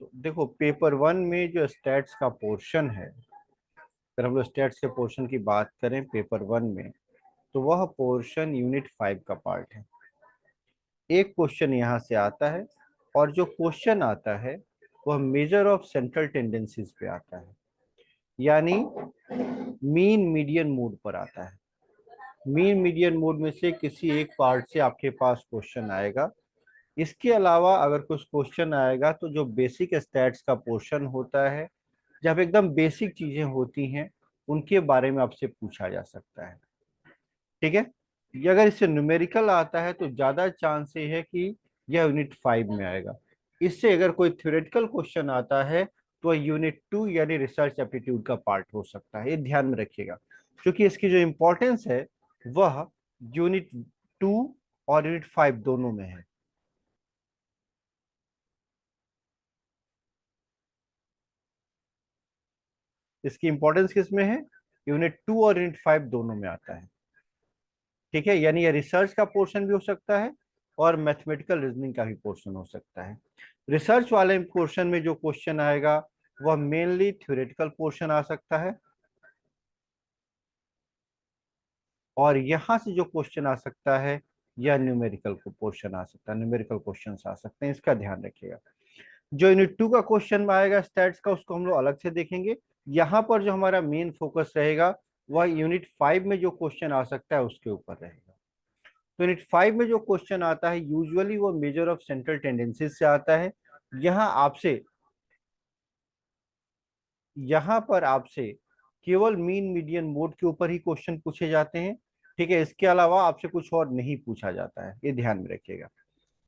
तो देखो, paper one में जो स्टैट्स का पोर्शन है, अगर हम लोग स्टैट्स के पोर्शन की बात करें पेपर वन में, तो वह पोर्शन यूनिट 5 का पार्ट है। एक क्वेश्चन यहाँ से आता है, और जो क्वेश्चन आता है वह मेजर ऑफ सेंट्रल टेंडेंसीज पे आता है, यानी मीन मीडियन मोड पर आता है। मीन मीडियन मोड में से किसी एक पार्ट से आपके पास क्वेश्चन आएगा। इसके अलावा अगर कुछ क्वेश्चन आएगा तो जो बेसिक स्टैट्स का पोर्शन होता है, जब एकदम बेसिक चीजें होती हैं, उनके बारे में आपसे पूछा जा सकता है। ठीक है। ये अगर इससे न्यूमेरिकल आता है तो ज्यादा चांस ये है कि यह यूनिट 5 में आएगा। इससे अगर कोई थ्योरेटिकल क्वेश्चन आता है तो यूनिट 2 यानी रिसर्च एप्टीट्यूड का पार्ट हो सकता है। ये ध्यान में रखिएगा, क्योंकि इसकी जो इम्पोर्टेंस है वह यूनिट 2 और यूनिट 5 दोनों में है। इसकी इंपॉर्टेंस किस में है? यूनिट 2 और यूनिट 5 दोनों में आता है। ठीक है, यानी ये रिसर्च का पोर्शन भी हो सकता है और मैथमेटिकल रीजनिंग का भी पोर्शन हो सकता है। रिसर्च वाले पोर्शन में जो क्वेश्चन आएगा वह मेनली थ्योरेटिकल पोर्शन आ सकता है, और यहां से जो क्वेश्चन आ सकता है यह न्यूमेरिकल पोर्शन आ सकता है, न्यूमेरिकल क्वेश्चन आ सकते हैं, इसका ध्यान रखिएगा। जो यूनिट 2 का क्वेश्चन आएगा स्टैट्स का, उसको हम लोग अलग से देखेंगे। यहाँ पर जो हमारा मेन फोकस रहेगा वह यूनिट 5 में जो क्वेश्चन आ सकता है उसके ऊपर रहेगा। तो यूनिट 5 में जो क्वेश्चन आता है यूजुअली वो मेजर ऑफ सेंट्रल टेंडेंसीज से आता है। यहाँ आपसे यहाँ पर आपसे केवल मीन मीडियन मोड के ऊपर ही क्वेश्चन पूछे जाते हैं। ठीक है, इसके अलावा आपसे कुछ और नहीं पूछा जाता है, ये ध्यान में रखिएगा।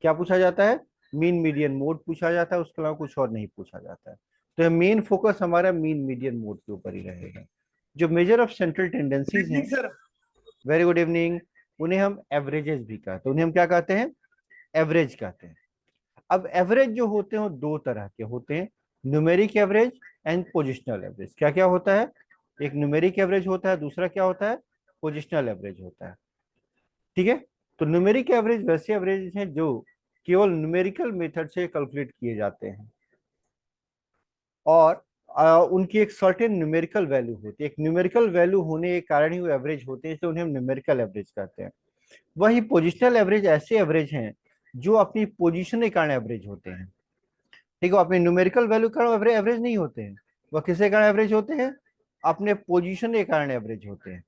क्या पूछा जाता है? मीन मीडियन मोड पूछा जाता है, उसके अलावा कुछ और नहीं पूछा जाता है। तो मेन फोकस हमारा मीन मीडियन मोड के ऊपर ही रहेगा। जो मेजर ऑफ सेंट्रल टेंडेंसीज हैं, सर। वेरी गुड इवनिंग, उन्हें हम एवरेजेस भी कहते हैं। उन्हें हम क्या कहते हैं? एवरेज कहते हैं। अब एवरेज जो होते हैं वो दो तरह के होते हैं, numeric average and positional average. क्या क्या होता है? एक न्यूमेरिक एवरेज होता है, दूसरा क्या होता है? पोजिशनल एवरेज होता है। ठीक है। तो न्यूमेरिक एवरेज वैसे एवरेज हैं जो केवल न्यूमेरिकल मेथड से कैलकुलेट किए जाते हैं, और उनकी एक सर्टेन न्यूमेरिकल वैल्यू होती है। एक न्यूमेरिकल वैल्यू होने के कारण ही वो एवरेज होते हैं, इसलिए उन्हें हम न्यूमेरिकल एवरेज कहते हैं। वही पोजिशनल एवरेज ऐसे एवरेज हैं जो अपनी पोजीशन के कारण एवरेज होते हैं। ठीक है, अपने न्यूमेरिकल वैल्यू के कारण एवरेज नहीं होते हैं। वह किसके कारण एवरेज होते हैं? अपने पोजीशन के कारण एवरेज होते हैं।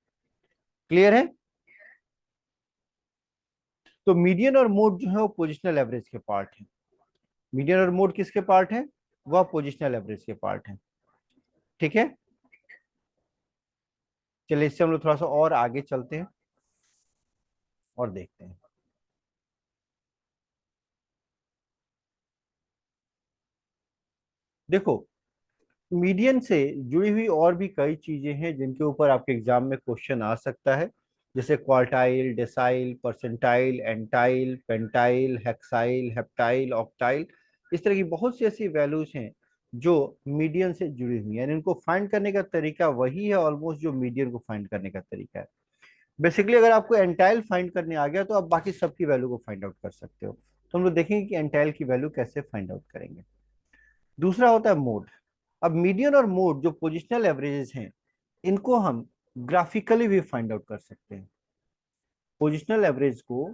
क्लियर है? तो मीडियन और मोड जो है वो पोजिशनल एवरेज के पार्ट है। मीडियन और मोड किसके पार्ट है? वह पोजिशनल एवरेज के पार्ट है। ठीक है, चलिए इससे हम लोग थोड़ा सा और आगे चलते हैं और देखते हैं। देखो, मीडियन से जुड़ी हुई और भी कई चीजें हैं जिनके ऊपर आपके एग्जाम में क्वेश्चन आ सकता है, जैसे क्वार्टाइल, डेसाइल, परसेंटाइल, एंटाइल, पेंटाइल, हेक्साइल, हेप्टाइल, ऑक्टाइल। इस तरह की बहुत सी ऐसी वैल्यूज हैं जो मीडियन से जुड़ी हुई हैं, यानी इनको फाइंड करने का तरीका वही है ऑलमोस्ट जो मीडियन को फाइंड करने का तरीका है। बेसिकली अगर आपको एंटाइल फाइंड करने आ गया तो आप बाकी सबकी वैल्यू को फाइंड आउट कर सकते हो। तो हम लोग देखेंगे कि एंटाइल की वैल्यू कैसे फाइंड आउट करेंगे। दूसरा होता है मोड। अब मीडियन और मोड जो पोजिशनल एवरेजेस हैं, इनको हम ग्राफिकली भी फाइंड आउट कर सकते हैं। पोजिशनल एवरेज को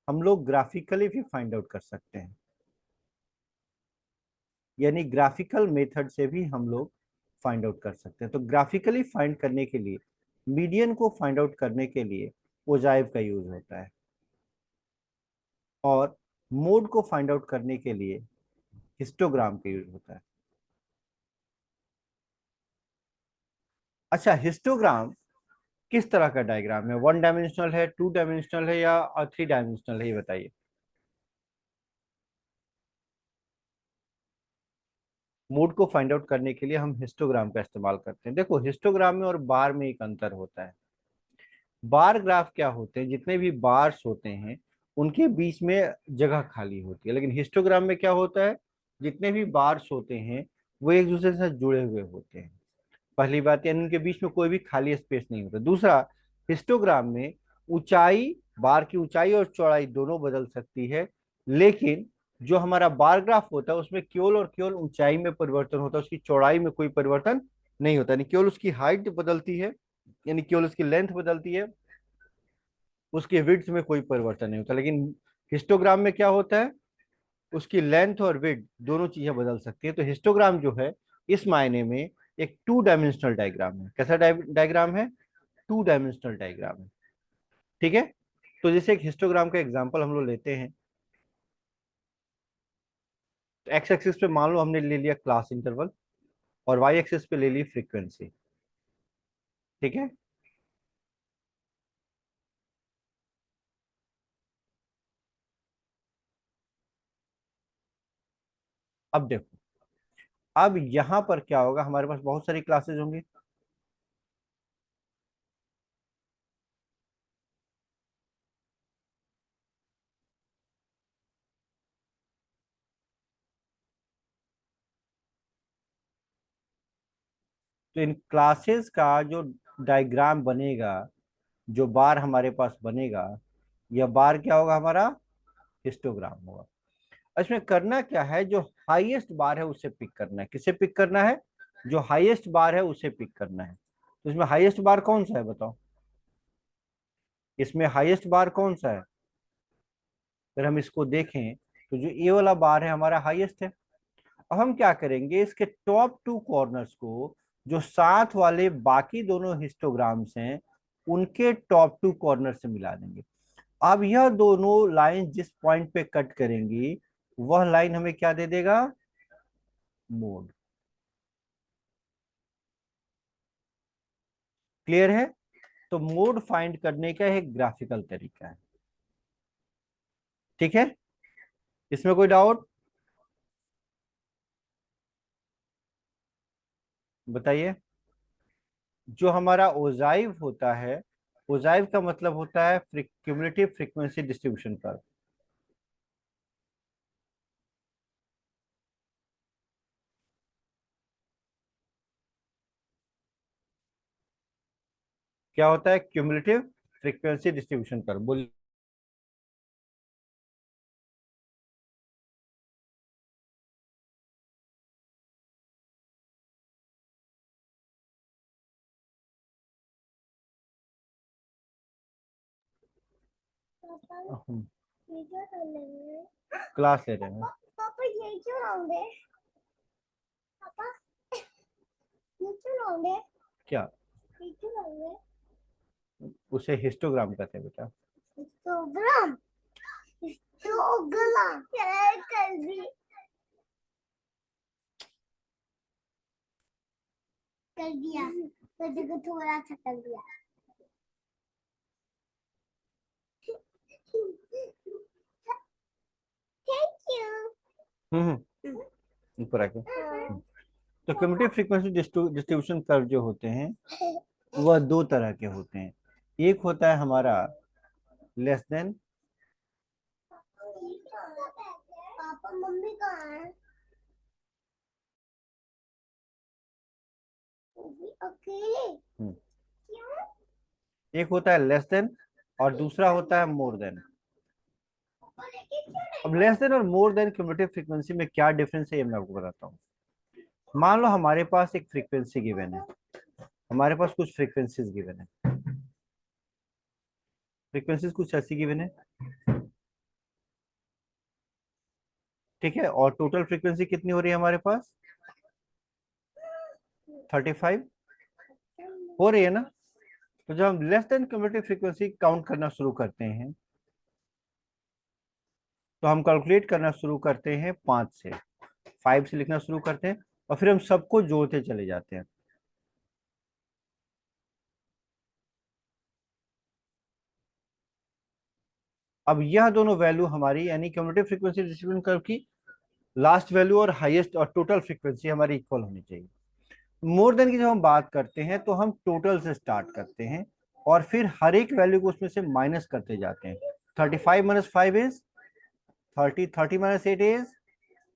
हम लोग ग्राफिकली भी फाइंड आउट कर सकते हैं, यानी ग्राफिकल मेथड से भी हम लोग फाइंड आउट कर सकते हैं। तो ग्राफिकली फाइंड करने के लिए, मीडियन को फाइंड आउट करने के लिए ओजाइव का यूज होता है, और मोड को फाइंड आउट करने के लिए हिस्टोग्राम का यूज होता है। अच्छा, हिस्टोग्राम किस तरह का डायग्राम है? 1 डायमेंशनल है, 2 डायमेंशनल है, या 3 डायमेंशनल है, ये बताइए। मोड को फाइंड आउट करने के लिए हम हिस्टोग्राम का इस्तेमाल करते हैं। देखो, हिस्टोग्राम में और बार में एक अंतर होता है। बार ग्राफ क्या होते हैं? जितने भी बार्स होते हैं उनके बीच में जगह खाली होती है, लेकिन हिस्टोग्राम में क्या होता है? जितने भी बार्स होते हैं वो एक दूसरे से जुड़े हुए होते हैं। पहली बात, यानी उनके बीच में कोई भी खाली स्पेस नहीं होता। दूसरा, हिस्टोग्राम में ऊंचाई, बार की ऊंचाई और चौड़ाई दोनों बदल सकती है, लेकिन जो हमारा बार ग्राफ होता है उसमें केवल और केवल ऊंचाई में परिवर्तन होता है, उसकी चौड़ाई में कोई परिवर्तन नहीं होता, यानी केवल उसकी हाइट बदलती है, यानी केवल उसकी लेंथ बदलती है, उसके विड्थ में कोई परिवर्तन नहीं होता। लेकिन हिस्टोग्राम में क्या होता है, उसकी लेंथ और विड्थ दोनों चीजें बदल सकती है। तो हिस्टोग्राम जो है इस मायने में एक टू डायमेंशनल डायग्राम है। कैसा डायग्राम है? टू डायमेंशनल डायग्राम है। ठीक है। तो जैसे एक हिस्टोग्राम का एग्जांपल हम लोग लेते हैं, तो एक्स एक्सिस पे मान लो हमने ले लिया क्लास इंटरवल, और वाई एक्सिस पे ले ली फ्रीक्वेंसी। ठीक है। अब देखो, अब यहां पर क्या होगा, हमारे पास बहुत सारी क्लासेस होंगी। तो इन क्लासेस का जो डायग्राम बनेगा, जो बार हमारे पास बनेगा, यह बार क्या होगा, हमारा हिस्टोग्राम होगा। इसमें करना क्या है, जो हाईएस्ट बार है उसे पिक करना है। किसे पिक करना है? जो हाईएस्ट बार है उसे पिक करना है। तो इसमें हाईएस्ट बार कौन सा है बताओ? इसमें हाईएस्ट बार कौन सा है? अगर हम इसको देखें तो जो ए वाला बार है हमारा हाईएस्ट है। अब हम क्या करेंगे, इसके टॉप टू कॉर्नर्स को जो साथ वाले बाकी दोनों हिस्टोग्राम्स हैं उनके टॉप टू कॉर्नर से मिला देंगे। अब यह दोनों लाइन जिस पॉइंट पे कट करेंगी वह लाइन हमें क्या दे देगा? मोड। क्लियर है? तो मोड फाइंड करने का एक ग्राफिकल तरीका है। ठीक है। इसमें कोई डाउट? बताइए। जो हमारा ओजाइव होता है, ओजाइव का मतलब होता है क्यूमुलेटिव फ्रीक्वेंसी डिस्ट्रीब्यूशन कर्व। क्या होता है क्यूमुलेटिव फ्रीक्वेंसी डिस्ट्रीब्यूशन कर्व? बोलिए। हम क्लास ले रहे हैं। पापा ये क्यों लाऊंगे? पापा ये क्यों लाऊंगे? क्या? ये क्यों लाऊंगे? उसे हिस्टोग्राम कहते हैं बेटा। हिस्टोग्राम? हिस्टोग्राम क्या कर दी? कर दिया तो देखो थोड़ा सा कर दिया। Thank you. ऊपर आके। तो क्यूमुलेटिव फ्रीक्वेंसी डिस्ट्रीब्यूशन कर्व जो होते हैं वह दो तरह के होते हैं। एक होता है हमारा लेस देन, पापा मम्मी कहाँ है? अकेले? क्यों? एक होता है लेस देन और दूसरा होता है मोर देन। अब लेस देन और मोर देन क्यूमुलेटिव फ्रीक्वेंसी में क्या डिफरेंस है ये मैं आपको बताता हूँ। मान लो हमारे पास एक फ्रीक्वेंसी गिवन है, हमारे पास कुछ फ्रीक्वेंसीज गिवन है। फ्रीक्वेंसीज कुछ ऐसी गिवन है। ठीक है। और टोटल फ्रीक्वेंसी कितनी हो रही है हमारे पास? 35 हो रही है ना। तो जब हम less than cumulative frequency count करना शुरू करते हैं तो हम कैलकुलेट करना शुरू करते हैं 5 से, 5 से लिखना शुरू करते हैं और फिर हम सबको जोड़ते चले जाते हैं। अब यह दोनों वैल्यू हमारी यानी क्यूमुलेटिव फ्रीक्वेंसी डिस्ट्रीब्यूशन कर्व की लास्ट वैल्यू और हाईएस्ट और टोटल फ्रीक्वेंसी हमारी इक्वल होनी चाहिए। मोर देन की जब हम बात करते हैं तो हम टोटल से स्टार्ट करते हैं और फिर हर एक वैल्यू को उसमें से माइनस करते जाते हैं। 35 minus 5 is 30, 30 minus 8 is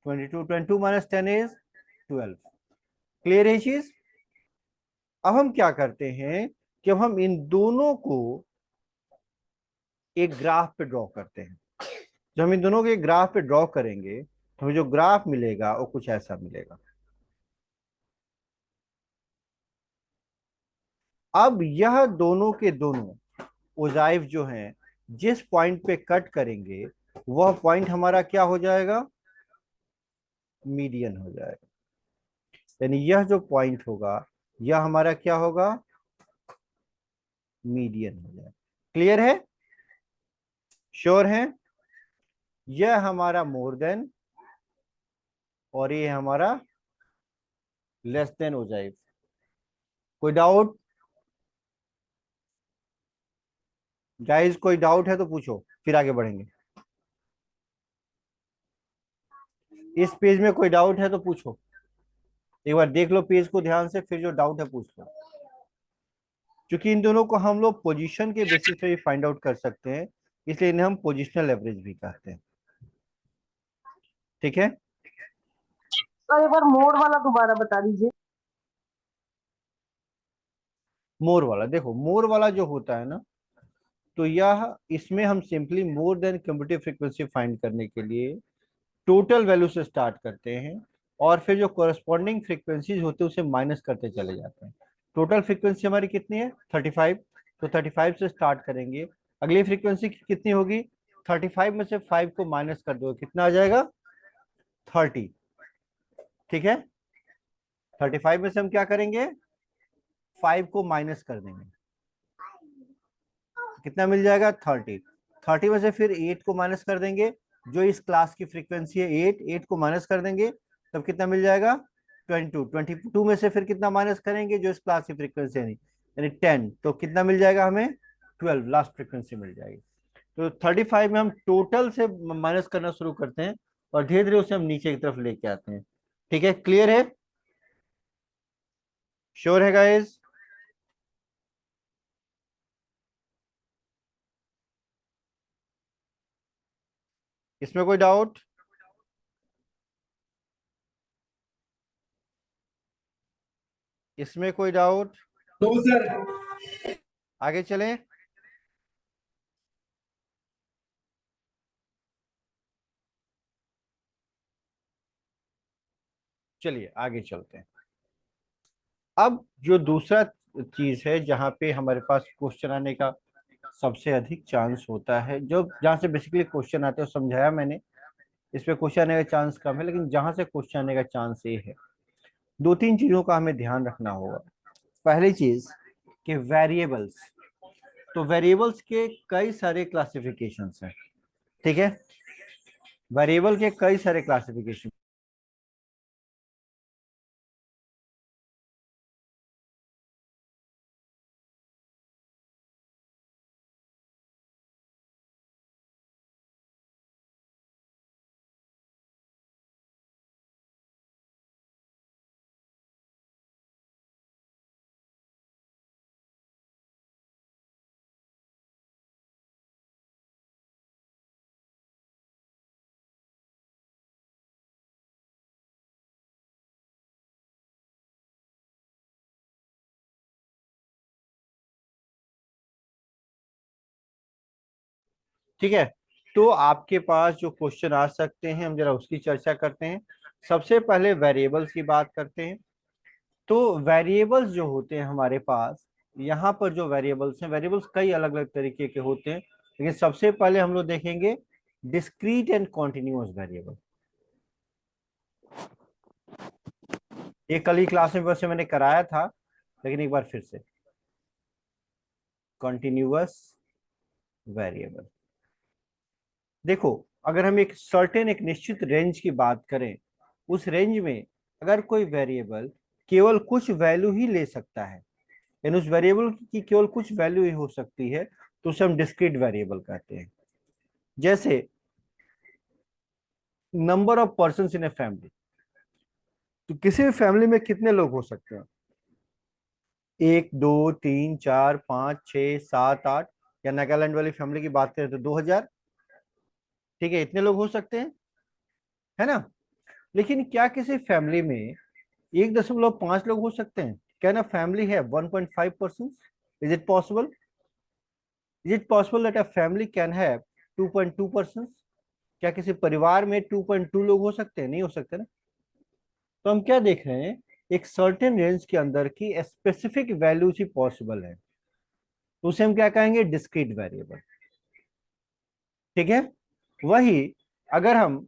22, 22 minus 10 is 12। Clear है चीज? अब हम क्या करते हैं कि अब हम इन दोनों को एक ग्राफ पे ड्रॉ करते हैं। जो हम इन दोनों के ग्राफ पे ड्रॉ करेंगे तो हमें जो ग्राफ मिलेगा वो कुछ ऐसा मिलेगा। अब यह दोनों के दोनों ओजाइव जो हैं, जिस पॉइंट पे कट करेंगे वह पॉइंट हमारा क्या हो जाएगा, मीडियन हो जाएगा। यानी यह जो पॉइंट होगा यह हमारा क्या होगा, मीडियन हो जाएगा। क्लियर है, श्योर है? यह हमारा मोर देन और ये हमारा लेस देन ओजाइव। कोई डाउट गाइस? कोई डाउट है तो पूछो, फिर आगे बढ़ेंगे। इस पेज में कोई डाउट है तो पूछो, एक बार देख लो पेज को ध्यान से, फिर जो डाउट है पूछ लो। क्योंकि इन दोनों को हम लोग पोजीशन के बेसिस पे भी फाइंड आउट कर सकते हैं, इसलिए इन्हें हम पोजिशनल एवरेज भी कहते हैं। ठीक है, और एक बार मोड वाला दोबारा बता दीजिए। मोर वाला देखो, मोर वाला जो होता है ना, तो यह इसमें हम simply more than cumulative frequency find करने के लिए टोटल वैल्यू से स्टार्ट करते हैं और फिर जो कोरस्पॉन्डिंग फ्रीक्वेंसीज होते हैं उसे माइनस करते चले जाते हैं। टोटल फ्रीक्वेंसी हमारी कितनी है, 35। तो 35 से स्टार्ट करेंगे, अगली फ्रीक्वेंसी कितनी होगी, 35 में से 5 को माइनस कर दो, कितना आ जाएगा, 30। ठीक है, 35 में से हम क्या करेंगे, 5 को माइनस कर देंगे, कितना मिल जाएगा, 30। 30 में से फिर 8 को माइनस कर देंगे, जो इस क्लास की फ्रीक्वेंसी है 8, 8 को माइनस कर देंगे, तब कितना मिल जाएगा, 22। 22 में से फिर कितना माइनस करेंगे, जो इस क्लास की फ्रीक्वेंसी है यानी 10, तो कितना मिल जाएगा हमें, 12 लास्ट फ्रीक्वेंसी मिल जाएगी। तो 35 में हम टोटल से माइनस करना शुरू करते हैं और धीरे धीरे उसे हम नीचे की तरफ लेके आते हैं। ठीक है, क्लियर है, श्योर है गाइस? इसमें कोई डाउट? इसमें कोई डाउट? तो सर आगे चलें। चलिए आगे चलते हैं। अब जो दूसरा चीज है जहां पे हमारे पास क्वेश्चन आने का सबसे अधिक चांस होता है, जो जहां से बेसिकली क्वेश्चन आते हैं समझाया मैंने, इस पे क्वेश्चन आने का चांस कम है, लेकिन जहां से क्वेश्चन आने का चांस ये है, दो तीन चीजों का हमें ध्यान रखना होगा। पहली चीज कि वेरिएबल्स, तो वेरिएबल्स के कई सारे क्लासिफिकेशंस हैं। ठीक है, वेरिएबल के कई सारे क्लासिफिकेशन। ठीक है, तो आपके पास जो क्वेश्चन आ सकते हैं हम जरा उसकी चर्चा करते हैं। सबसे पहले वेरिएबल्स की बात करते हैं। तो वेरिएबल्स जो होते हैं हमारे पास, यहाँ पर जो वेरिएबल्स हैं, वेरिएबल्स कई अलग अलग तरीके के होते हैं, लेकिन सबसे पहले हम लोग देखेंगे डिस्क्रीट एंड कॉन्टिन्यूअस वेरिएबल। ये कल ही क्लास में वैसे मैंने कराया था, लेकिन एक बार फिर से, कॉन्टिन्यूअस वेरिएबल। देखो, अगर हम एक सर्टेन एक निश्चित रेंज की बात करें, उस रेंज में अगर कोई वेरिएबल केवल कुछ वैल्यू ही ले सकता है, यानी उस वेरिएबल की केवल कुछ वैल्यू ही हो सकती है, तो उसे हम डिस्क्रीट वेरिएबल कहते हैं। जैसे number of person in a family, तो किसी भी फैमिली में कितने लोग हो सकते हैं, 1 2 3 4 5 6 7 8, या नागालैंड वाली फैमिली की बात करें तो 2000। ठीक है, इतने लोग हो सकते हैं, है ना? लेकिन क्या किसी फैमिली में 1.5 लोग हो सकते हैं? कैन अ फैमिली है 1.5 person? Is it possible? Is it possible that a family can have 2.2 person? क्या किसी परिवार में 2.2 लोग हो सकते हैं? नहीं हो सकते ना। तो हम क्या देख रहे हैं, एक सर्टेन रेंज के अंदर की स्पेसिफिक वैल्यूज ही पॉसिबल है, तो उसे हम क्या कहेंगे, डिस्क्रीट वेरिएबल। ठीक है। वही अगर हम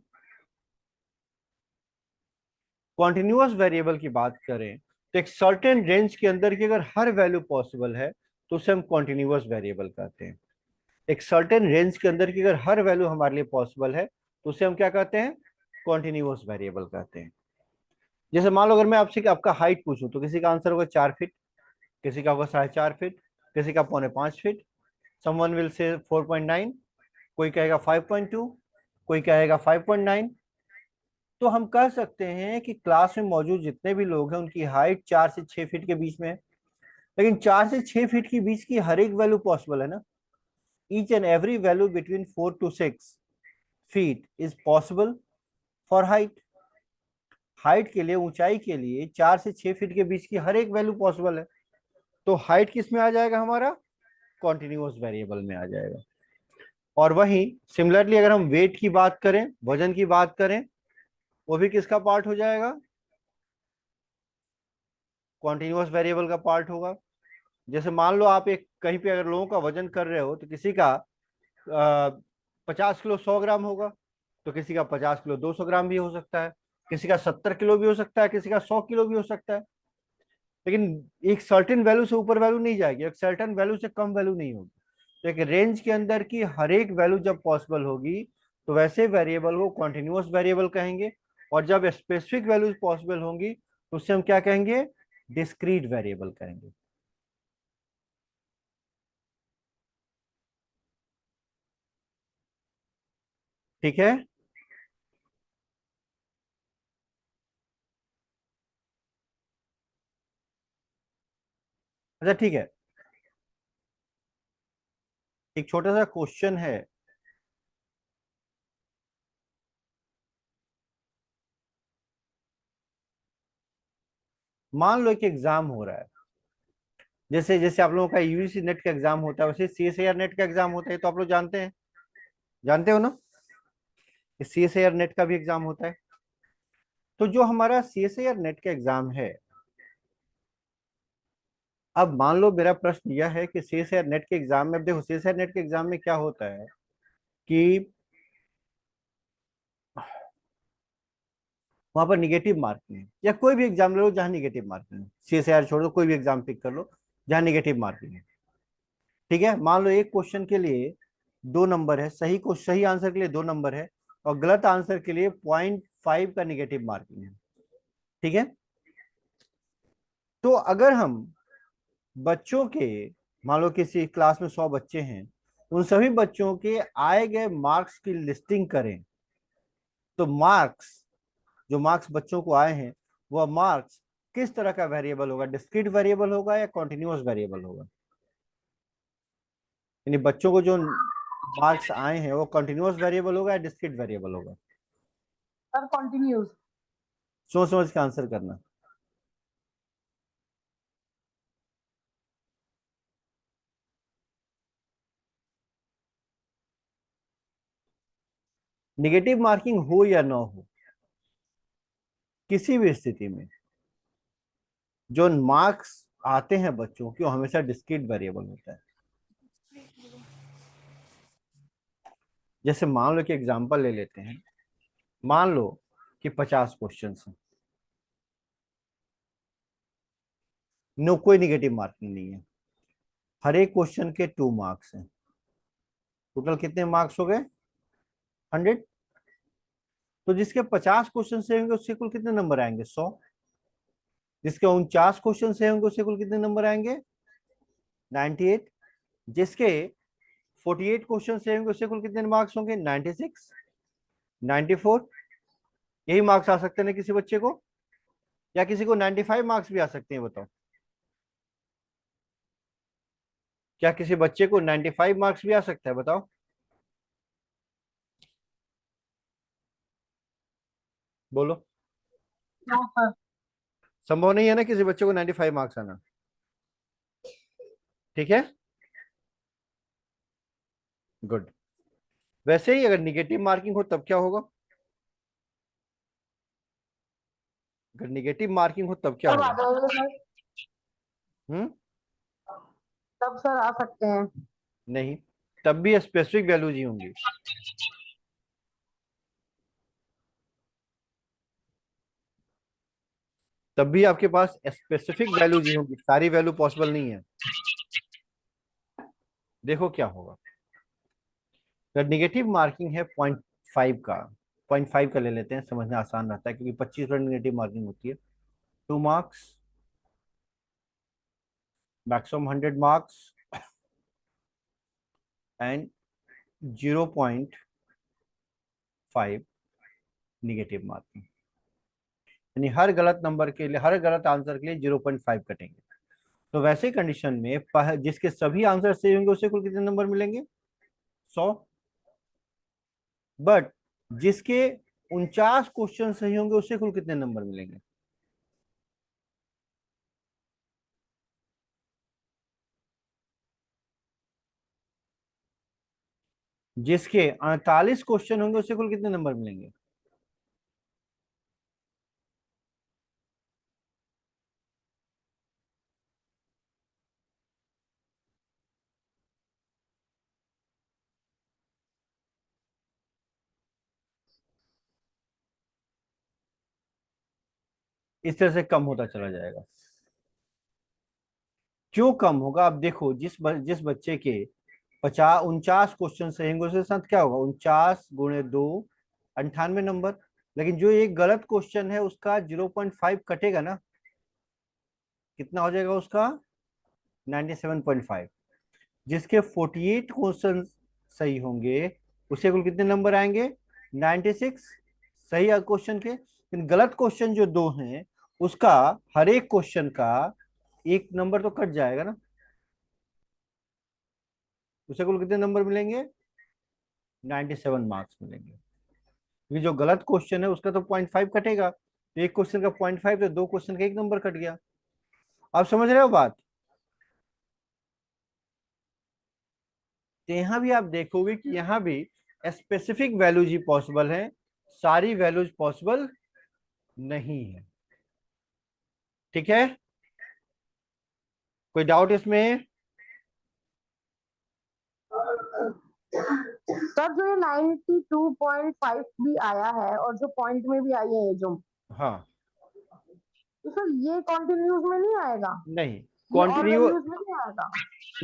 कॉन्टिन्यूअस वेरिएबल की बात करें, तो एक सर्टेन रेंज के अंदर की अगर हर वैल्यू पॉसिबल है तो उसे हम कॉन्टिन्यूअस वेरिएबल कहते हैं। एक सर्टेन रेंज के अंदर की अगर हर वैल्यू हमारे लिए पॉसिबल है तो उसे हम क्या कहते हैं, कॉन्टिन्यूअस वेरिएबल कहते हैं। जैसे मान लो अगर मैं आपसे आपका हाइट पूछूं तो किसी का आंसर होगा 4 फीट, किसी का होगा 4.5 फीट, किसी का 4.25 फीट, समवन विल से 4.9, कोई कहेगा 5.2, कोई कहेगा 5.9। तो हम कह सकते हैं कि क्लास में मौजूद जितने भी लोग हैं उनकी हाइट 4 से 6 फीट के बीच में है। लेकिन 4 से 6 फीट के बीच की हर एक वैल्यू पॉसिबल है ना। Each and every value between 4 to 6 feet is possible for height. Height के लिए, ऊंचाई के लिए 4 से 6 फीट के बीच की हर एक वैल्यू पॉसिबल है। तो हाइट किस में आ जाएगा, हमारा कॉन्टिन्यूअस वेरिएबल में आ जाएगा। और वहीं सिमिलरली अगर हम वेट की बात करें, वजन की बात करें, वो भी किसका पार्ट हो जाएगा, कॉन्टिन्यूअस वेरिएबल का पार्ट होगा। जैसे मान लो आप एक कहीं पे अगर लोगों का वजन कर रहे हो तो किसी का 50 किलो 100 ग्राम होगा, तो किसी का 50 किलो 200 ग्राम भी हो सकता है, किसी का 70 किलो भी हो सकता है, किसी का 100 किलो भी हो सकता है। लेकिन एक सर्टेन वैल्यू से ऊपर वैल्यू नहीं जाएगी, एक सर्टेन वैल्यू से कम वैल्यू नहीं होगी। तो एक रेंज के अंदर की हर एक वैल्यू जब पॉसिबल होगी तो वैसे वेरिएबल को कॉन्टिन्यूअस वेरिएबल कहेंगे। और जब स्पेसिफिक वैल्यूज पॉसिबल होंगी तो उससे हम क्या कहेंगे, डिस्क्रीट वेरिएबल कहेंगे। ठीक है। अच्छा ठीक है, एक छोटा सा क्वेश्चन है। मान लो एक एग्जाम हो रहा है, जैसे जैसे आप लोगों का यूजीसी नेट का एग्जाम होता है वैसे सीएसआईआर नेट का एग्जाम होता है, तो आप लोग जानते हैं, जानते हो ना, कि सीएसआईआर नेट का भी एग्जाम होता है। तो जो हमारा सीएसआईआर नेट का एग्जाम है, अब मान लो मेरा प्रश्न यह है कि सीएसआईआर नेट के एग्जाम में, अब देखो सीएसआईआर नेट के एग्जाम में क्या होता है कि वहां पर निगेटिव मार्किंग है, या कोई भी एग्जाम ले लो जहां निगेटिव मार्किंग है, सीएसआईआर छोड़ दो, कोई भी एग्जाम पिक कर लो जहां निगेटिव मार्किंग है। ठीक है, मान लो एक क्वेश्चन के लिए 2 नंबर है, सही को सही आंसर के लिए 2 नंबर है, और गलत आंसर के लिए 0.5 का निगेटिव मार्किंग है। ठीक है। तो अगर हम बच्चों के, मान लो किसी क्लास में 100 बच्चे हैं, उन सभी बच्चों के आए गए मार्क्स की लिस्टिंग करें, तो मार्क्स, जो मार्क्स बच्चों को आए हैं, वह मार्क्स किस तरह का वेरिएबल होगा, डिस्क्रीट वेरिएबल होगा या कॉन्टिन्यूअस वेरिएबल होगा? यानी बच्चों को जो मार्क्स आए हैं वो कंटिन्यूअस वेरिएबल होगा या डिस्क्रीट वेरिएबल होगा? Sir continuous. सोच समझ के आंसर करना। निगेटिव मार्किंग हो या ना हो, किसी भी स्थिति में जो मार्क्स आते हैं बच्चों की वो हमेशा डिस्क्रीट वेरिएबल होता है। जैसे मान लो कि एग्जांपल ले लेते हैं, मान लो कि 50 क्वेश्चन हैं, नो कोई निगेटिव मार्किंग नहीं है, हर एक क्वेश्चन के 2 मार्क्स हैं, टोटल कितने मार्क्स हो गए, 100। तो जिसके 50 क्वेश्चन से होंगे उससे कुल कितने नंबर आएंगे, 100। जिसके 49 क्वेश्चन से होंगे उससे कुल कितने नंबर आएंगे, 98। जिसके 48 क्वेश्चन से होंगे उससे कुल कितने मार्क्स होंगे, 96, 94। यही मार्क्स आ सकते हैं ना किसी बच्चे को, या किसी को 95 मार्क्स भी आ सकते हैं, बताओ। क्या किसी बच्चे को 95 मार्क्स भी आ सकता है, बताओ। बोलो। No sir. संभव नहीं है ना किसी बच्चे को 95 मार्क्स आना। ठीक है, गुड, वैसे ही अगर निगेटिव मार्किंग हो तब क्या होगा? अगर निगेटिव मार्किंग हो तब क्या तब आ होगा? जाएंगे सर। हम्म। तब सर आ सकते हैं। नहीं, तब भी स्पेसिफिक वैल्यूज ही होंगी। तब भी आपके पास स्पेसिफिक वैल्यूज ही होंगी, सारी वैल्यू पॉसिबल नहीं है। देखो क्या होगा। अगर निगेटिव मार्किंग है 0.5 का, 0.5 का ले लेते हैं, समझना आसान रहता है क्योंकि 25% निगेटिव मार्किंग होती है। 2 marks, maximum 100 marks and 0.5 negative marking. यानी हर गलत नंबर के लिए, हर गलत आंसर के लिए 0.5 कटेंगे। तो वैसे कंडीशन में जिसके सभी आंसर सही होंगे उसे कुल कितने नंबर मिलेंगे? 100। बट जिसके 49 क्वेश्चन सही होंगे उसे कुल कितने नंबर मिलेंगे? जिसके 48 क्वेश्चन होंगे उसे कुल कितने नंबर मिलेंगे? इस तरह से कम होता चला जाएगा। क्यों कम होगा? अब देखो, जिस बच्चे के 49 क्वेश्चन सही होंगे उसके साथ क्या होगा? 49 × 2, 98 नंबर। लेकिन जो एक गलत क्वेश्चन है उसका 0.5 कटेगा ना, कितना हो जाएगा उसका? 97.5। जिसके 48 क्वेश्चन सही होंगे उसे कुल कितने नंबर आएंगे? 96। सही क्वेश्चन के, लेकिन गलत क्वेश्चन जो दो हैं उसका हर एक क्वेश्चन का एक नंबर तो कट जाएगा ना। उसे कुल कितने नंबर मिलेंगे? 97 मार्क्स मिलेंगे। क्योंकि जो गलत क्वेश्चन है उसका तो 0.5 कटेगा, तो एक क्वेश्चन का 0.5, तो दो क्वेश्चन का एक नंबर कट गया। आप समझ रहे हो बात? तो यहां भी आप देखोगे कि यहां भी स्पेसिफिक वैल्यूज ही पॉसिबल है, सारी वैल्यूज पॉसिबल नहीं है। ठीक है? कोई डाउट इसमें? सर जो ये 92.5 भी आया है और जो पॉइंट में भी आई है ये जो, हाँ। तो सर ये कॉन्टिन्यूज में नहीं आएगा? नहीं, ये और कॉन्टिन्यू वैल्यूज में नहीं आएगा?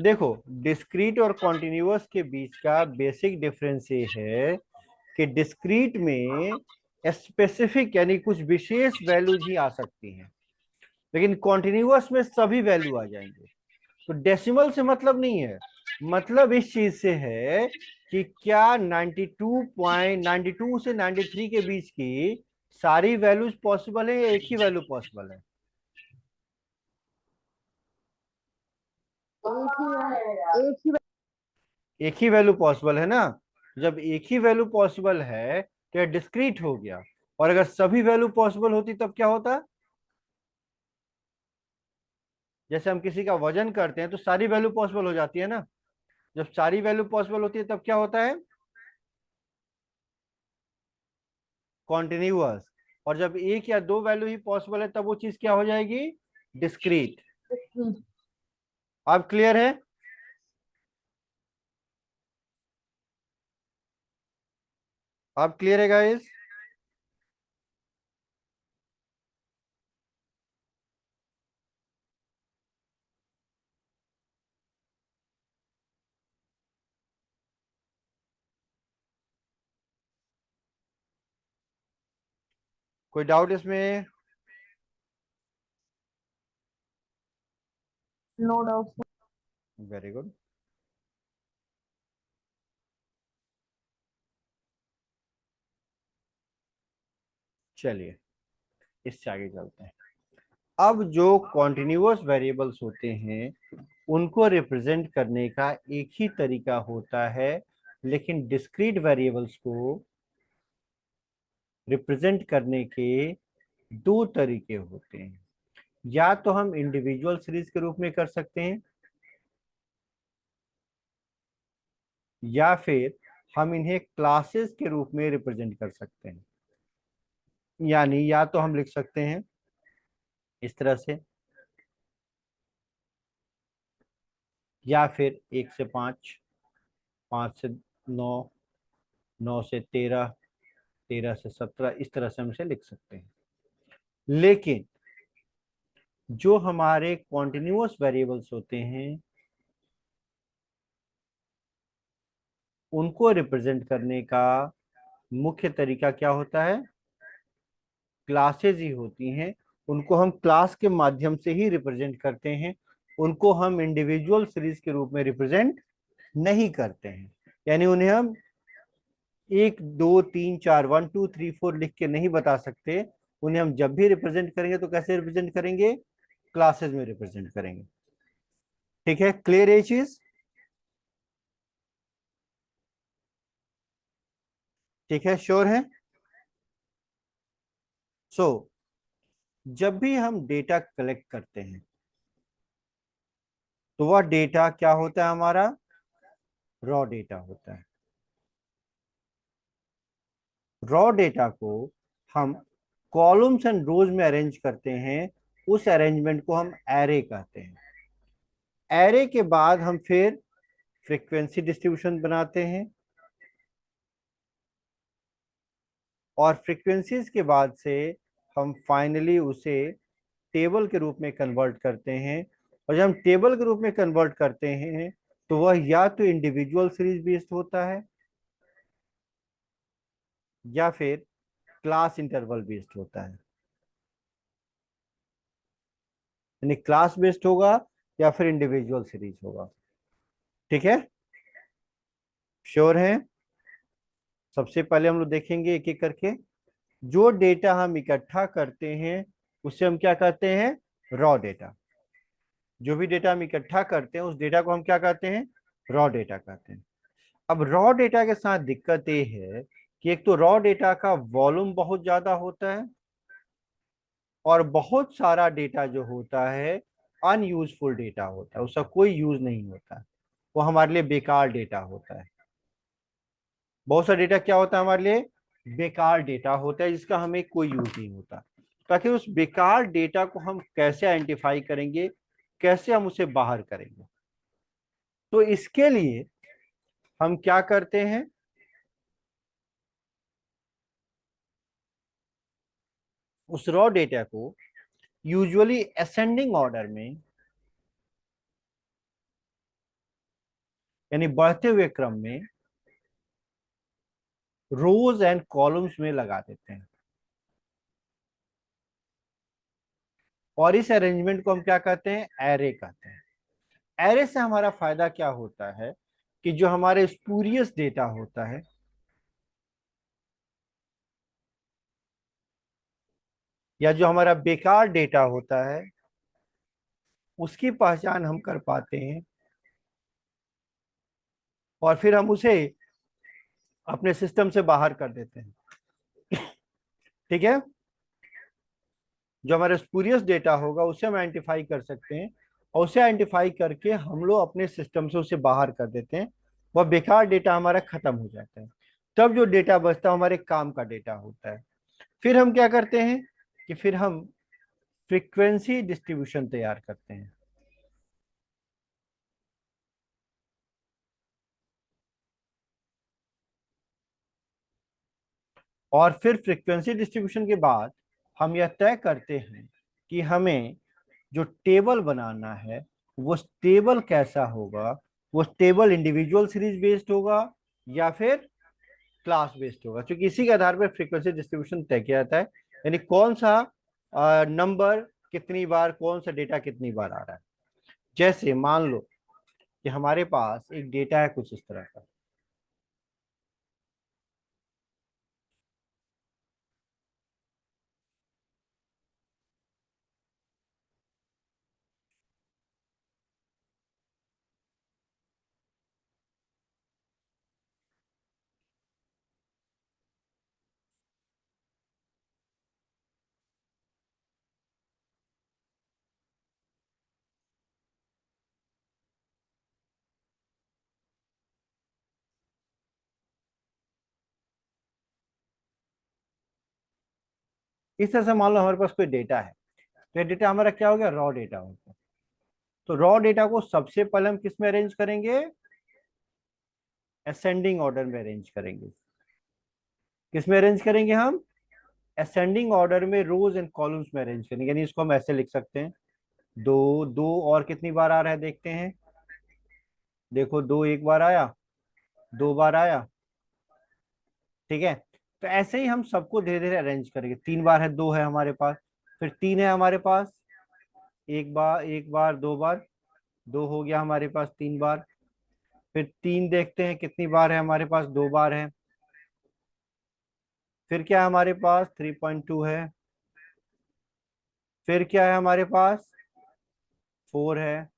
देखो, डिस्क्रीट और कॉन्टिन्यूअस के बीच का बेसिक डिफरेंस ये है कि डिस्क्रीट में स्पेसिफिक यानी कुछ विशेष वैल्यूज ही आ सकती हैं, लेकिन कॉन्टिन्यूअस में सभी वैल्यू आ जाएंगे। तो डेसिमल से मतलब नहीं है, मतलब इस चीज से है कि क्या 92 से 93 के बीच की सारी वैल्यूज पॉसिबल है या एक ही वैल्यू पॉसिबल है? एक ही है, एक ही। एक ही वैल्यू पॉसिबल है ना। जब एक ही वैल्यू पॉसिबल है तो यह डिस्क्रीट हो गया, और अगर सभी वैल्यू पॉसिबल होती तब क्या होता? जैसे हम किसी का वजन करते हैं तो सारी वैल्यू पॉसिबल हो जाती है ना। जब सारी वैल्यू पॉसिबल होती है तब क्या होता है? कॉन्टिन्यूअस। और जब एक या दो वैल्यू ही पॉसिबल है तब वो चीज क्या हो जाएगी? डिस्क्रीट। अब क्लियर है? अब क्लियर है गाइस? कोई डाउट इसमें? No doubt. Very good. चलिए इससे आगे चलते हैं। अब जो कॉन्टिन्यूअस वेरिएबल्स होते हैं उनको रिप्रेजेंट करने का एक ही तरीका होता है, लेकिन डिस्क्रीट वेरिएबल्स को रिप्रेजेंट करने के दो तरीके होते हैं। या तो हम इंडिविजुअल सीरीज के रूप में कर सकते हैं, या फिर हम इन्हें क्लासेस के रूप में रिप्रेजेंट कर सकते हैं। यानी या तो हम लिख सकते हैं इस तरह से, या फिर 1 से 5, 5 से 9, 9 से 13, 13 से 17, इस तरह से हम इसे लिख सकते हैं। लेकिन जो हमारे कॉन्टिन्यूअस वेरिएबल्स होते हैं उनको रिप्रेजेंट करने का मुख्य तरीका क्या होता है? क्लासेज ही होती हैं। उनको हम क्लास के माध्यम से ही रिप्रेजेंट करते हैं, उनको हम इंडिविजुअल सीरीज के रूप में रिप्रेजेंट नहीं करते हैं। यानी उन्हें हम 1 2 3 4 1 2 3 4 लिख के नहीं बता सकते। उन्हें हम जब भी रिप्रेजेंट करेंगे तो कैसे रिप्रेजेंट करेंगे? क्लासेज में रिप्रेजेंट करेंगे। ठीक है, क्लियर ये चीज? ठीक है, श्योर है? सो जब भी हम डेटा कलेक्ट करते हैं तो वह डेटा क्या होता है? हमारा रॉ डेटा होता है। रॉ डेटा को हम कॉलम्स एंड रोज में अरेंज करते हैं, उस अरेंजमेंट को हम एरे कहते हैं। एरे के बाद हम फिर फ्रीक्वेंसी डिस्ट्रीब्यूशन बनाते हैं, और फ्रीक्वेंसीज के बाद से हम फाइनली उसे टेबल के रूप में कन्वर्ट करते हैं। और जब हम टेबल के रूप में कन्वर्ट करते हैं तो वह या तो इंडिविजुअल सीरीज बेस्ड होता है या फिर क्लास इंटरवल बेस्ड होता है। यानी क्लास बेस्ड होगा या फिर इंडिविजुअल सीरीज होगा। ठीक है, श्योर है? सबसे पहले हम लोग देखेंगे एक एक करके। जो डेटा हम इकट्ठा करते हैं उसे हम क्या कहते हैं? Raw data. जो भी डेटा हम इकट्ठा करते हैं उस डेटा को हम क्या कहते हैं? रॉ डेटा कहते हैं। अब रॉ डेटा के साथ दिक्कत ये है कि एक तो रॉ डेटा का वॉल्यूम बहुत ज्यादा होता है, और बहुत सारा डेटा जो होता है अनयूजफुल डेटा होता है, उसका कोई यूज नहीं होता है, वो हमारे लिए बेकार डेटा होता है। बहुत सारा डेटा क्या होता है? हमारे लिए बेकार डेटा होता है जिसका हमें कोई यूज नहीं होता। ताकि उस बेकार डेटा को हम कैसे आइडेंटिफाई करेंगे, कैसे हम उसे बाहर करेंगे? तो इसके लिए हम क्या करते हैं? उस रॉ डेटा को यूजुअली असेंडिंग ऑर्डर में, यानी बढ़ते हुए क्रम में, रोज एंड कॉलम्स में लगा देते हैं। और इस अरेंजमेंट को हम क्या कहते हैं? एरे कहते हैं। एरे से हमारा फायदा क्या होता है कि जो हमारे स्पूरियस डेटा होता है, या जो हमारा बेकार डेटा होता है, उसकी पहचान हम कर पाते हैं, और फिर हम उसे अपने सिस्टम से बाहर कर देते हैं। ठीक है, जो हमारा स्पूरियस डेटा होगा उसे हम आइडेंटिफाई कर सकते हैं, और उसे आइडेंटिफाई करके हम लोग अपने सिस्टम से उसे बाहर कर देते हैं। वह बेकार डेटा हमारा खत्म हो जाता है। तब जो डेटा बचता है हमारे काम का डेटा होता है। फिर हम क्या करते हैं कि फिर हम फ्रीक्वेंसी डिस्ट्रीब्यूशन तैयार करते हैं। और फिर फ्रीक्वेंसी डिस्ट्रीब्यूशन के बाद हम यह तय करते हैं कि हमें जो टेबल बनाना है वो टेबल कैसा होगा। वो टेबल इंडिविजुअल सीरीज बेस्ड होगा या फिर क्लास बेस्ड होगा, क्योंकि इसी के आधार पर फ्रीक्वेंसी डिस्ट्रीब्यूशन तय किया जाता है। यानी कौन सा नंबर कितनी बार, कौन सा डेटा कितनी बार आ रहा है। जैसे मान लो कि हमारे पास एक डेटा है कुछ इस तरह का, इस तरह से मान लो हमारे पास कोई डेटा है, तो ये डेटा हमारा क्या हो गया, रॉ डेटा हो गया। तो रॉ डेटा को सबसे पहले हम किस में अरेंज करेंगे, असेंडिंग ऑर्डर में अरेंज करेंगे। किस में अरेंज करेंगे हम, असेंडिंग ऑर्डर में, रोज एंड कॉलम्स में अरेंज करेंगे। यानी इसको हम ऐसे लिख सकते हैं, दो दो और कितनी बार आ रहा है देखते हैं। देखो, दो एक बार आया, दो बार आया, ठीक है। तो ऐसे ही हम सबको धीरे धीरे अरेंज करेंगे। तीन बार है, दो है हमारे पास, फिर तीन है हमारे पास, एक बार दो बार, दो हो गया हमारे पास तीन बार। फिर तीन देखते हैं कितनी बार है हमारे पास, दो बार है। फिर क्या है हमारे पास, 3.2 है। फिर क्या है हमारे पास, फोर है।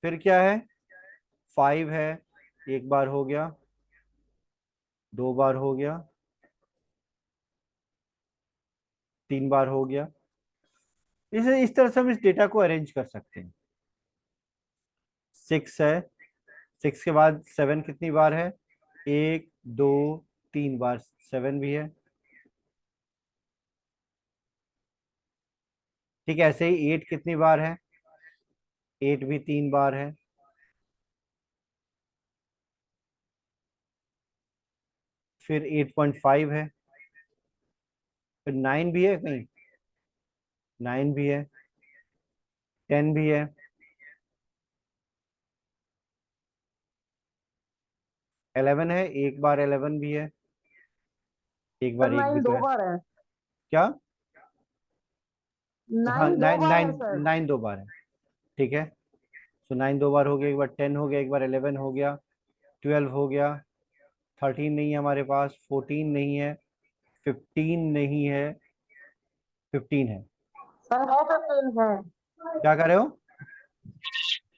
फिर क्या है, फाइव है, एक बार हो गया, दो बार हो गया, तीन बार हो गया। इस तरह से हम इस डेटा को अरेंज कर सकते हैं। सिक्स है, सिक्स के बाद सेवन कितनी बार है, एक दो तीन बार सेवन भी है। ठीक है, ऐसे ही एट कितनी बार है, एट भी तीन बार है। फिर 8.5 है। फिर नाइन भी है कहीं, नाइन भी है, टेन भी है। 11 है, एक बार 11 भी है, एक सर बार एक भी नाइन तो दो है। बार है, क्या, हाँ, नाइन दो नाइन बार है नाइन सर। नाइन दो बार है, ठीक है। तो नाइन दो बार हो गया, एक बार टेन हो गया, एक बार 11 हो गया, 12 हो गया, 13 नहीं है हमारे पास, 14 नहीं है, 15 नहीं है, 15 है। सर है, 15 है, क्या कर रहे हो,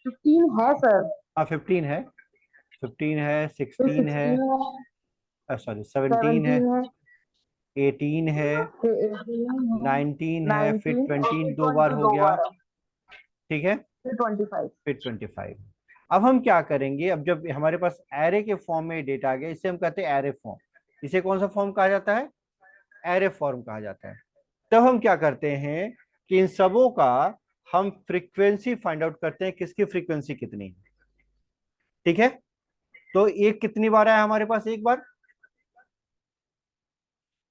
15 है सर। हाँ 15 है, 15 है, फिर 16 है, 16 है, सॉरी 17 है, 17 है, 18 है, फिर 18 है, 19 है, फिर 19 और 20 फिर दो बार 20 हो दो गया, बार है, ठीक है। फिर 25। फिर 25। अब हम क्या करेंगे, अब जब हमारे पास एरे के फॉर्म में डेटा आ गया, इसे हम कहते हैं एरे फॉर्म। इसे कौन सा फॉर्म कहा जाता है, एरे फॉर्म कहा जाता है। तब हम क्या करते हैं कि इन सबों का हम फ्रीक्वेंसी फाइंड आउट करते हैं, किसकी फ्रीक्वेंसी कितनी है, ठीक है। तो एक कितनी बार आया हमारे पास, एक बार,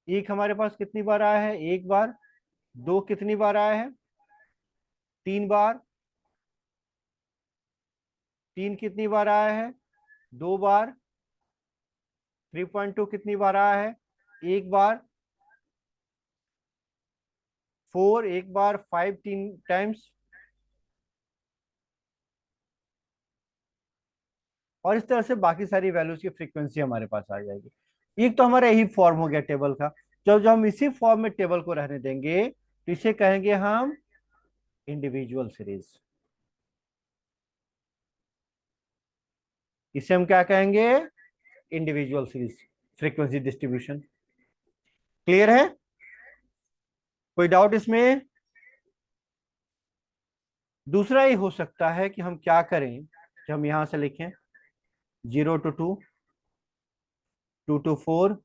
एक हमारे पास कितनी बार आया है, एक बार। दो कितनी बार आया है, तीन बार। तीन कितनी बार आया है, दो बार। 3.2 कितनी बार आया है, एक बार। फोर एक बार, फाइव तीन टाइम्स। और इस तरह से बाकी सारी वैल्यूज की फ्रीक्वेंसी हमारे पास आ जाएगी। एक तो हमारा यही फॉर्म हो गया टेबल का। जब जब हम इसी फॉर्म में टेबल को रहने देंगे, तो इसे कहेंगे हम इंडिविजुअल सीरीज। इसे हम क्या कहेंगे, individual series frequency distribution. Clear है, कोई डाउट इसमें। दूसरा ये हो सकता है कि हम क्या करें, कि हम यहां से लिखें 0 to 2, 2 to 4,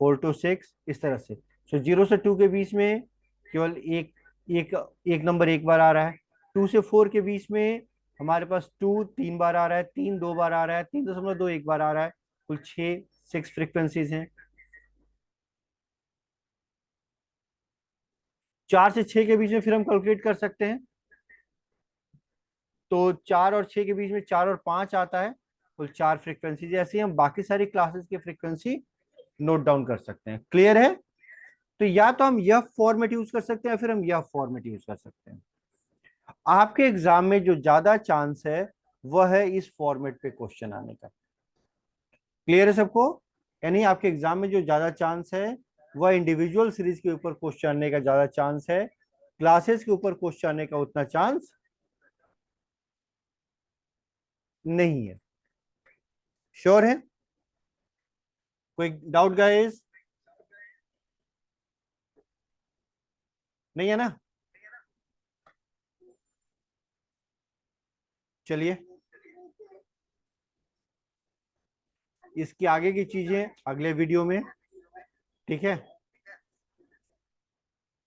4 to 6, इस तरह से। सो 0 से 2 के बीच में केवल एक एक एक नंबर एक बार आ रहा है। 2 से 4 के बीच में हमारे पास टू तीन बार आ रहा है, तीन दो बार आ रहा है, 3.2 एक बार आ रहा है। कुल छह, सिक्स फ्रिक्वेंसीज हैं। 4 से 6 के बीच में फिर हम कैलकुलेट कर सकते हैं। तो 4 और 6 के बीच में 4 और 5 आता है, कुल चार फ्रिक्वेंसी। जैसे हम बाकी सारी क्लासेस की फ्रिक्वेंसी नोट डाउन कर सकते हैं। क्लियर है। तो या तो हम यह फॉर्मेट यूज कर सकते हैं, या फिर हम यह फॉर्मेट यूज कर सकते हैं। आपके एग्जाम में जो ज्यादा चांस है वह है इस फॉर्मेट पे क्वेश्चन आने का। क्लियर है सबको। यानी आपके एग्जाम में जो ज्यादा चांस है वह इंडिविजुअल सीरीज के ऊपर क्वेश्चन आने का ज्यादा चांस है, क्लासेस के ऊपर क्वेश्चन आने का उतना चांस नहीं है। श्योर है, कोई डाउट गाइस, नहीं है ना। चलिए, इसकी आगे की चीजें अगले वीडियो में, ठीक है।